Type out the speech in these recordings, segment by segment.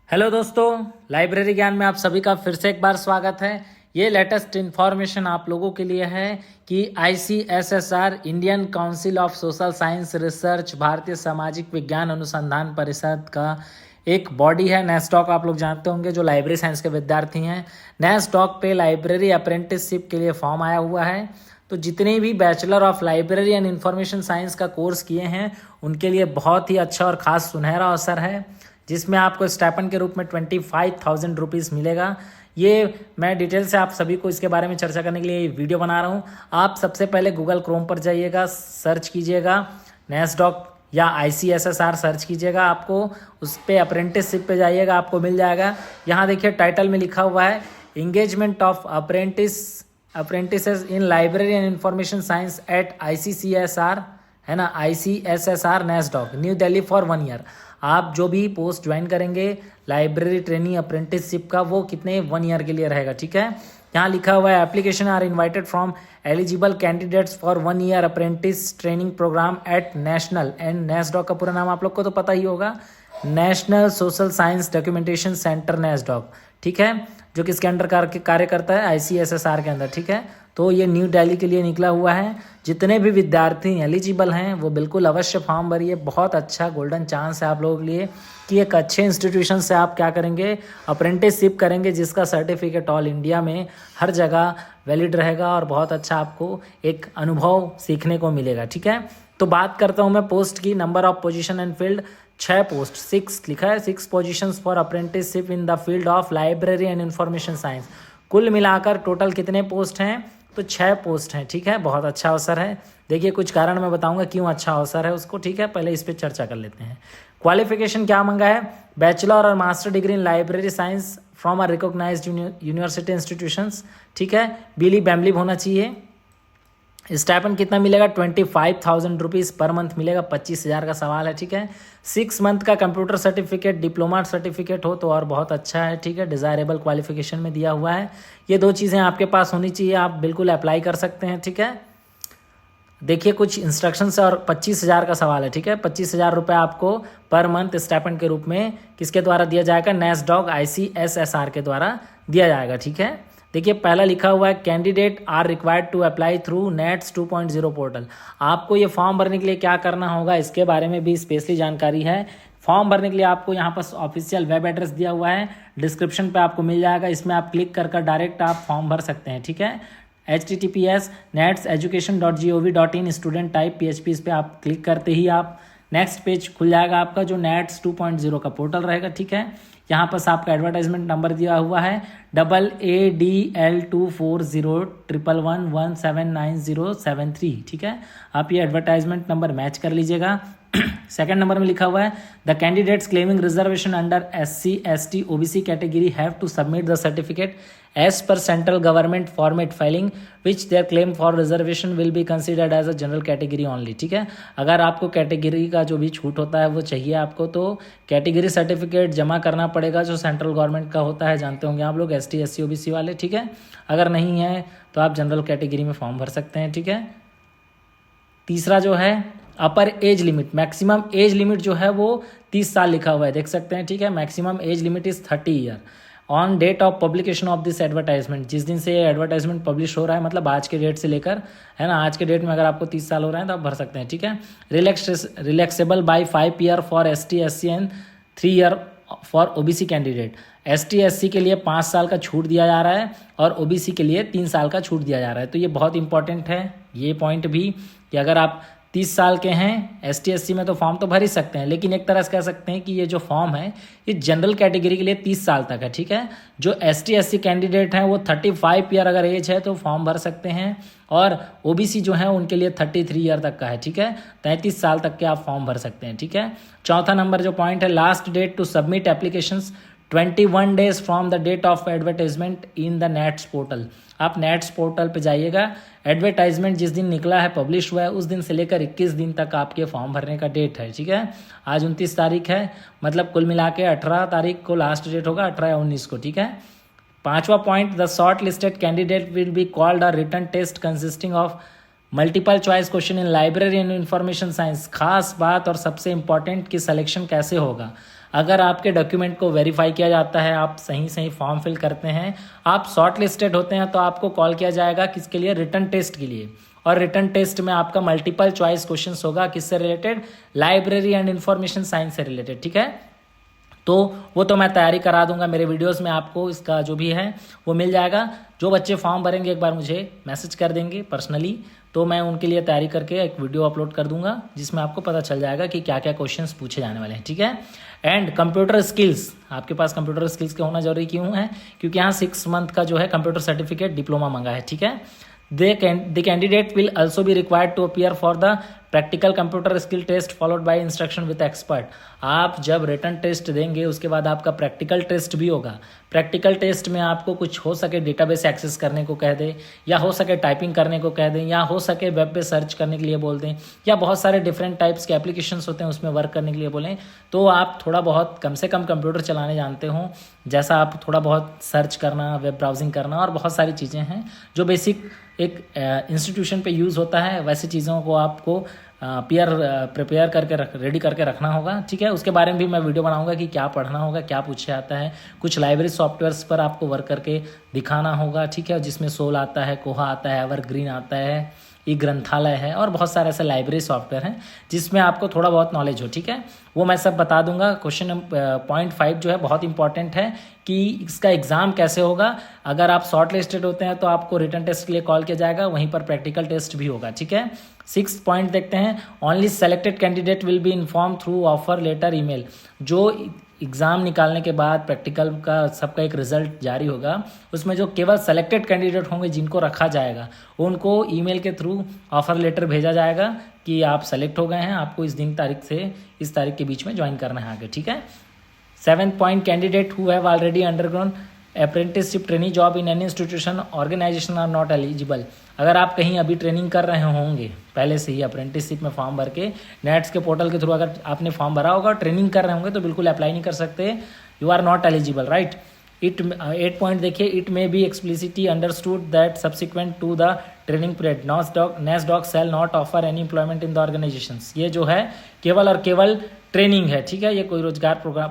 Hello दोस्तों, library ज्ञान में आप सभी का फिर से एक बार स्वागत है। ये लेटेस्ट इन्फॉर्मेशन आप लोगों के लिए है कि ICSSR Indian council of social science research भारतीय सामाजिक विज्ञान अनुसंधान परिषद का एक बॉडी है। नेस्टॉक आप लोग जानते होंगे, जो लाइब्रेरी साइंस के विद्यार्थी हैं। नेस्टॉक पे लाइब्रेरी अप्रेंटिसशिप के लिए फॉर्म आया हुआ है। तो जितने भी bachelor of library and information science का कोर्स किए हैं उनके लिए बहुत ही अच्छा और ख़ास सुनहरा अवसर है, जिसमें आपको स्टाइपेंड के रूप में 25,000 रुपीज़ मिलेगा। ये मैं डिटेल से आप सभी को इसके बारे में चर्चा करने के लिए वीडियो बना रहा हूँ। आप सबसे पहले गूगल क्रोम पर जाइएगा, सर्च कीजिएगा नेस्डॉक या ICSSR सर्च कीजिएगा। आपको उस पर अप्रेंटिसशिप पे जाइएगा, आपको मिल जाएगा। यहाँ देखिए टाइटल में लिखा हुआ है engagement of apprentices in library and information science at ICSSR, है ना, ICSSR NASSDOC New Delhi for 1 year. आप जो भी पोस्ट ज्वाइन करेंगे लाइब्रेरी ट्रेनिंग अप्रेंटिसशिप का, वो कितने 1 ईयर के लिए रहेगा, ठीक है। यहाँ लिखा हुआ है application are invited from eligible candidates for 1 year apprentice training programme at national and NASSDOC का पूरा नाम आप लोग को तो पता ही होगा, national social science documentation centre NASSDOC, ठीक है, जो किसके अंडर कार्य करता है, ICSSR के अंदर, ठीक है। तो ये न्यू दिल्ली के लिए निकला हुआ है। जितने भी विद्यार्थी एलिजिबल हैं वो बिल्कुल अवश्य फॉर्म भरिए। बहुत अच्छा गोल्डन चांस है आप लोगों के लिए कि एक अच्छे इंस्टीट्यूशन से आप क्या करेंगे, अप्रेंटिसशिप करेंगे, जिसका सर्टिफिकेट ऑल इंडिया में हर जगह वैलिड रहेगा और बहुत अच्छा आपको एक अनुभव सीखने को मिलेगा, ठीक है। तो बात करता हूँ मैं पोस्ट की। Number of position and field 6 post, 6 लिखा है, 6 positions for apprenticeship in the field of library and information science. कुल मिलाकर टोटल कितने पोस्ट हैं, तो 6 पोस्ट हैं, ठीक है। बहुत अच्छा अवसर है। देखिए कुछ कारण मैं बताऊंगा क्यों अच्छा अवसर है उसको, ठीक है। पहले इस पर चर्चा कर लेते हैं। क्वालिफिकेशन क्या मांगा है, बैचलर और master degree in library science from a recognised university institutions, ठीक है। बीली बैमलिब होना चाहिए। स्टाइपेंड कितना मिलेगा, 25,000 रुपीज़ पर मंथ मिलेगा। 25,000 का सवाल है, ठीक है। 6 मंथ का कंप्यूटर सर्टिफिकेट, डिप्लोमा सर्टिफिकेट हो तो और बहुत अच्छा है, ठीक है। डिज़ायरेबल क्वालिफिकेशन में दिया हुआ है। ये 2 चीज़ें आपके पास होनी चाहिए, आप बिल्कुल अप्लाई कर सकते हैं, ठीक है। देखिए कुछ इंस्ट्रक्शंस और 25,000 का सवाल है, ठीक है। 25,000 रुपये आपको पर मंथ स्टाइपेंड के रूप में किसके द्वारा दिया जाएगा, नेस्डॉक ICSSR के द्वारा दिया जाएगा, ठीक है। देखिए पहला लिखा हुआ है candidate are required to apply through NATS 2.0 portal. आपको ये फॉर्म भरने के लिए क्या करना होगा, इसके बारे में भी स्पेशली जानकारी है। फॉर्म भरने के लिए आपको यहाँ पर ऑफिशियल वेब एड्रेस दिया हुआ है, डिस्क्रिप्शन पे आपको मिल जाएगा। इसमें आप क्लिक कर डायरेक्ट आप फॉर्म भर सकते हैं, ठीक है। https://netseducation.gov.in स्टूडेंट टाइप PHP, इस पर आप क्लिक करते ही आप नेक्स्ट पेज खुल जाएगा आपका, जो नेट्स 2.0 का पोर्टल रहेगा, ठीक है। यहाँ पर आपका एडवर्टाइजमेंट नंबर दिया हुआ है AADL2401117907 ठीक है। आप ये एडवर्टाइजमेंट नंबर मैच कर लीजिएगा। सेकंड नंबर में लिखा हुआ है the candidates claiming reservation under SC ST OBC category have to submit the certificate as per central government format failing which their claim for reservation will be considered as a general category only, ठीक है। अगर आपको category का जो भी छूट होता है वो चाहिए आपको, तो कैटेगरी सर्टिफिकेट जमा करना पड़ेगा, जो सेंट्रल गवर्नमेंट का होता है, जानते होंगे आप लोग, ST SC OBC वाले, ठीक है। अगर नहीं है तो आप जनरल कैटेगरी में फॉर्म भर सकते हैं, ठीक है। तीसरा जो है अपर age limit, maximum age limit जो है वो 30 साल लिखा हुआ है, देख सकते हैं, ठीक है। Maximum age limit is 30 year on date of publication of this advertisement. जिस दिन से ये एडवर्टाइजमेंट पब्लिश हो रहा है, मतलब आज के डेट से लेकर, है ना, आज के डेट में अगर आपको 30 साल हो रहे हैं तो आप भर सकते हैं, ठीक है। Relaxable by 5 year for ST SC and 3 year for OBC candidate. ST SC के लिए 5 साल का छूट दिया जा रहा है और OBC के लिए 3 साल का छूट दिया जा रहा है। तो ये बहुत इंपॉर्टेंट है ये पॉइंट भी, कि अगर आप 30 साल के हैं ST SC में तो फॉर्म तो भर ही सकते हैं, लेकिन एक तरह से कह सकते हैं कि ये जो फॉर्म है ये जनरल कैटेगरी के लिए 30 साल तक है, ठीक है। जो ST SC कैंडिडेट हैं वो 35 ईयर अगर एज है तो फॉर्म भर सकते हैं, और OBC जो है उनके लिए 33 ईयर तक का है, ठीक है। 33 साल तक के आप फॉर्म भर सकते हैं, ठीक है। चौथा नंबर जो पॉइंट है, last date to submit applications 21 days from the date of advertisement in the NATS portal. आप नेट्स पोर्टल पे जाइएगा, एडवर्टाइजमेंट जिस दिन निकला है, पब्लिश हुआ है, उस दिन से लेकर 21 दिन तक आपके फॉर्म भरने का डेट है, ठीक है। आज 29 तारीख है, मतलब कुल मिला के 18 तारीख को लास्ट डेट होगा, 18 या 19 को, ठीक है। पांचवा point, the shortlisted candidate will be called a written test consisting of multiple choice question in library and information science. खास बात और सबसे इंपॉर्टेंट कि सिलेक्शन कैसे होगा, अगर आपके डॉक्यूमेंट को वेरीफाई किया जाता है, आप सही सही फॉर्म फिल करते हैं, आप शॉर्ट लिस्टेड होते हैं, तो आपको कॉल किया जाएगा किसके लिए? रिटन टेस्ट के लिए। और रिटन टेस्ट में आपका मल्टीपल चॉइस क्वेश्चंस होगा, किससे related? Library and information science से रिलेटेड, ठीक है। तो वो तो मैं तैयारी करा दूंगा, मेरे वीडियोस में आपको इसका जो भी है वो मिल जाएगा। जो बच्चे फॉर्म भरेंगे एक बार मुझे मैसेज कर देंगे पर्सनली, तो मैं उनके लिए तैयारी करके एक वीडियो अपलोड कर दूंगा, जिसमें आपको पता चल जाएगा कि क्या क्या क्वेश्चंस पूछे जाने वाले हैं, ठीक है। एंड कंप्यूटर स्किल्स, आपके पास कंप्यूटर स्किल्स का होना जरूरी क्यों है? क्योंकि यहाँ 6 मंथ का जो है कंप्यूटर सर्टिफिकेट डिप्लोमा मांगा है, ठीक है। The candidate will also be required to appear for the practical computer skill test followed by instruction with expert। आप जब रिटन टेस्ट देंगे उसके बाद आपका प्रैक्टिकल टेस्ट भी होगा। प्रैक्टिकल टेस्ट में आपको कुछ हो सके डेटाबेस एक्सेस करने को कह दे, या हो सके टाइपिंग करने को कह दें, या हो सके वेब पे सर्च करने के लिए बोल दें, या बहुत सारे डिफरेंट टाइप्स के एप्लीकेशंस होते हैं उसमें वर्क करने के लिए बोलें, तो आप थोड़ा बहुत कम से कम कंप्यूटर चलाने जानते हो, जैसा आप थोड़ा बहुत सर्च करना, वेब ब्राउजिंग करना, और बहुत सारी चीज़ें हैं जो बेसिक एक इंस्टीट्यूशन पे यूज़ होता है, वैसी चीज़ों को आपको प्रिपेयर करके रेडी करके रखना होगा, ठीक है। उसके बारे में भी मैं वीडियो बनाऊंगा कि क्या पढ़ना होगा, क्या पूछे आता है। कुछ लाइब्रेरी सॉफ्टवेयर्स पर आपको वर्क करके दिखाना होगा, ठीक है, जिसमें सोल आता है, कोहा आता है, एवरग्रीन आता है, ई ग्रंथालय है, और बहुत सारे ऐसे लाइब्रेरी सॉफ्टवेयर हैं जिसमें आपको थोड़ा बहुत नॉलेज हो, ठीक है। वो मैं सब बता दूंगा। क्वेश्चन पॉइंट 5 जो है बहुत इंपॉर्टेंट है कि इसका एग्जाम कैसे होगा। अगर आप शॉर्ट लिस्टेड होते हैं तो आपको रिटन टेस्ट के लिए कॉल किया जाएगा, वहीं पर प्रैक्टिकल टेस्ट भी होगा, ठीक है। 6 पॉइंट देखते हैं। Only selected candidate will be inform through offer letter email. जो एग्ज़ाम निकालने के बाद प्रैक्टिकल का सबका एक रिजल्ट जारी होगा, उसमें जो केवल सेलेक्टेड कैंडिडेट होंगे जिनको रखा जाएगा, उनको ईमेल के थ्रू ऑफर लेटर भेजा जाएगा कि आप सेलेक्ट हो गए हैं, आपको इस दिन तारीख से इस तारीख के बीच में ज्वाइन करना है आगे, ठीक है। 7th point, candidate who have already undergone apprenticeship training job in any institution organisation are not eligible. अगर आप कहीं अभी ट्रेनिंग कर रहे होंगे पहले से ही अप्रेंटिसशिप में फॉर्म भर के, नेट्स के पोर्टल के थ्रू अगर आपने फॉर्म भरा होगा और ट्रेनिंग कर रहे होंगे, तो बिल्कुल अप्लाई नहीं कर सकते, you are not eligible, right. 8 point देखिए, it may be explicitly understood that subsequent to the training period NASDOC shall not offer any employment in the organisations. ये जो है केवल और केवल ट्रेनिंग है, ठीक है, ये कोई रोजगार प्रोग्राम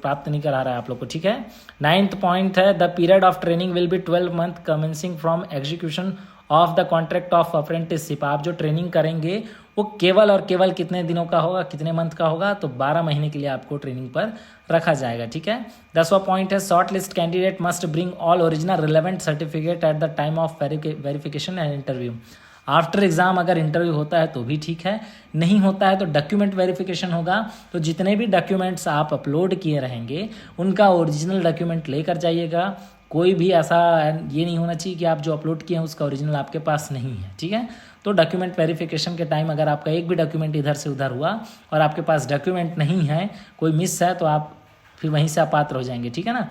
प्राप्त नहीं करा रहा है आप लोग को, ठीक है। 9th पॉइंट है, the period of training will be 12 month commencing from execution of the contract of apprenticeship. आप जो ट्रेनिंग करेंगे वो केवल और केवल कितने दिनों का होगा, कितने मंथ का होगा? तो 12 महीने के लिए आपको ट्रेनिंग पर रखा जाएगा, ठीक है। 10वां पॉइंट है, short list candidate must bring all original relevant certificate at the time of verification and interview. After exam अगर इंटरव्यू होता है तो भी ठीक है, नहीं होता है तो डॉक्यूमेंट वेरिफिकेशन होगा। तो जितने भी डॉक्यूमेंट्स आप अपलोड किए रहेंगे उनका ओरिजिनल डॉक्यूमेंट लेकर जाइएगा। कोई भी ऐसा ये नहीं होना चाहिए कि आप जो अपलोड किए हैं उसका ओरिजिनल आपके पास नहीं है, ठीक है। तो डॉक्यूमेंट वेरिफिकेशन के टाइम अगर आपका एक भी डॉक्यूमेंट इधर से उधर हुआ और आपके पास डॉक्यूमेंट नहीं है, कोई मिस है, तो आप फिर वहीं से अपात्र हो जाएंगे, ठीक है ना।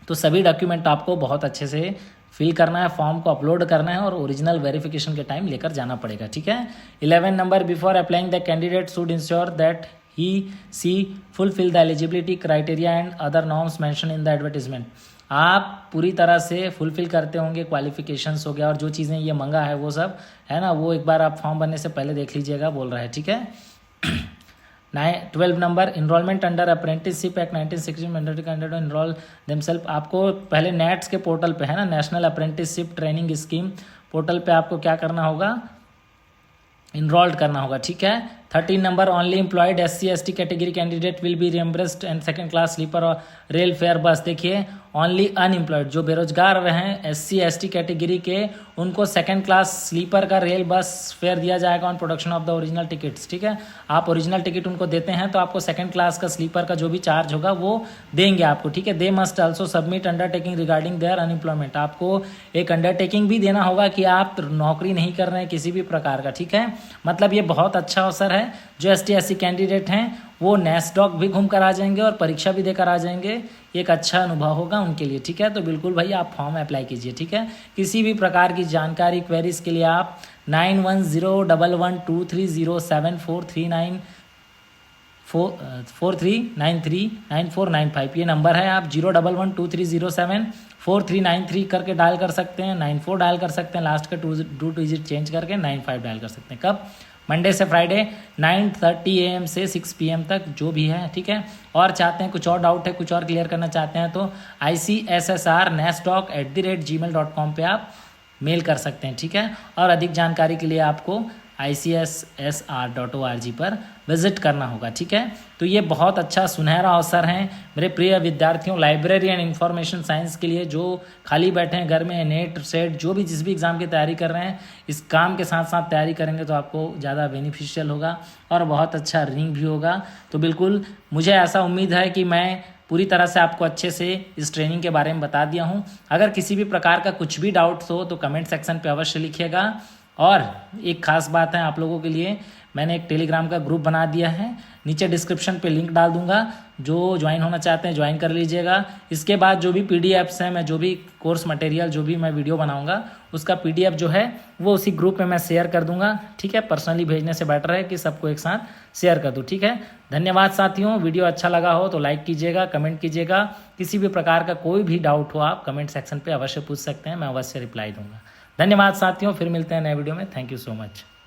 तो सभी डॉक्यूमेंट आपको बहुत अच्छे से फिल करना है, फॉर्म को अपलोड करना है और ओरिजिनल वेरिफिकेशन के टाइम लेकर जाना पड़ेगा, ठीक है। 11 number, before applying the candidate should ensure that he she fulfil the eligibility criteria and other norms mention in the advertisement. आप पूरी तरह से फुलफिल करते होंगे, क्वालिफिकेशंस हो गया और जो चीज़ें ये मंगा है वो सब है ना, वो एक बार आप फॉर्म भरने से पहले देख लीजिएगा, बोल रहा है, ठीक है। 12 number, enrolment under apprenticeship act 1960 mandatory candidate enrol themselves. आपको पहले नेट्स के पोर्टल पे है ना, national apprenticeship training scheme portal पे आपको क्या करना होगा, इनरोल्ड करना होगा, ठीक है। 13 number, only employed SC/ST category candidate will be reimbursed and second class sleeper और रेल फेयर बस। देखिए, ओनली अनएम्प्लॉयड जो बेरोजगार हैं SC/ST कैटेगरी के, उनको सेकंड क्लास स्लीपर का रेल बस फेयर दिया जाएगा on production of the original tickets, ठीक है। आप ओरिजिनल टिकट उनको देते हैं तो आपको सेकंड क्लास का स्लीपर का जो भी चार्ज होगा वो देंगे आपको, ठीक है। They must also submit undertaking regarding their unemployment. आपको एक अंडरटेकिंग भी देना होगा कि आप नौकरी नहीं कर रहे हैं किसी भी प्रकार का, ठीक है। मतलब ये बहुत अच्छा अवसर है। जो ST/SC कैंडिडेट हैं वो NASDOC भी घूम कर आ जाएंगे और परीक्षा भी देकर आ जाएंगे, एक अच्छा अनुभव होगा उनके लिए, ठीक है। तो बिल्कुल भाई आप फॉर्म अप्लाई कीजिए, ठीक है। किसी भी प्रकार की जानकारी क्वेरीज के लिए आप 910112307439439495 ये नंबर है। आप 01123074393 करके डायल कर सकते हैं, 94 डायल कर सकते हैं, लास्ट का 2 डिजिट चेंज करके 95 डायल कर सकते हैं। कब? मंडे से फ्राइडे 9:30 AM से 6 PM तक जो भी है, ठीक है। और चाहते हैं कुछ और डाउट है, कुछ और क्लियर करना चाहते हैं तो ICSSR@gmail.com पे आप मेल कर सकते हैं, ठीक है। और अधिक जानकारी के लिए आपको ICSSR.org पर विजिट करना होगा, ठीक है। तो ये बहुत अच्छा सुनहरा अवसर है मेरे प्रिय विद्यार्थियों, लाइब्रेरी एंड इंफॉर्मेशन साइंस के लिए जो खाली बैठे हैं घर में, नेट सेट जो भी जिस भी एग्ज़ाम की तैयारी कर रहे हैं, इस काम के साथ साथ तैयारी करेंगे तो आपको ज़्यादा बेनिफिशियल होगा और बहुत अच्छा रैंक भी होगा। तो बिल्कुल मुझे ऐसा उम्मीद है कि मैं पूरी तरह से आपको अच्छे से इस ट्रेनिंग के बारे में बता दिया हूँ। अगर किसी भी प्रकार का कुछ भी डाउट्स हो तो कमेंट सेक्शन पे अवश्य लिखिएगा। और एक खास बात है आप लोगों के लिए, मैंने एक टेलीग्राम का ग्रुप बना दिया है, नीचे डिस्क्रिप्शन पे लिंक डाल दूंगा, जो ज्वाइन होना चाहते हैं ज्वाइन कर लीजिएगा। इसके बाद जो भी PDFs हैं, मैं जो भी कोर्स मटेरियल जो भी मैं वीडियो बनाऊंगा उसका PDF जो है वो उसी ग्रुप में मैं शेयर कर दूंगा, ठीक है। पर्सनली भेजने से बेटर है कि सबको एक साथ शेयर कर दूँ, ठीक है। धन्यवाद साथियों, वीडियो अच्छा लगा हो तो लाइक कीजिएगा, कमेंट कीजिएगा। किसी भी प्रकार का कोई भी डाउट हो आप कमेंट सेक्शन पर अवश्य पूछ सकते हैं, मैं अवश्य रिप्लाई दूंगा। धन्यवाद साथियों, फिर मिलते हैं नए वीडियो में। Thank you so much.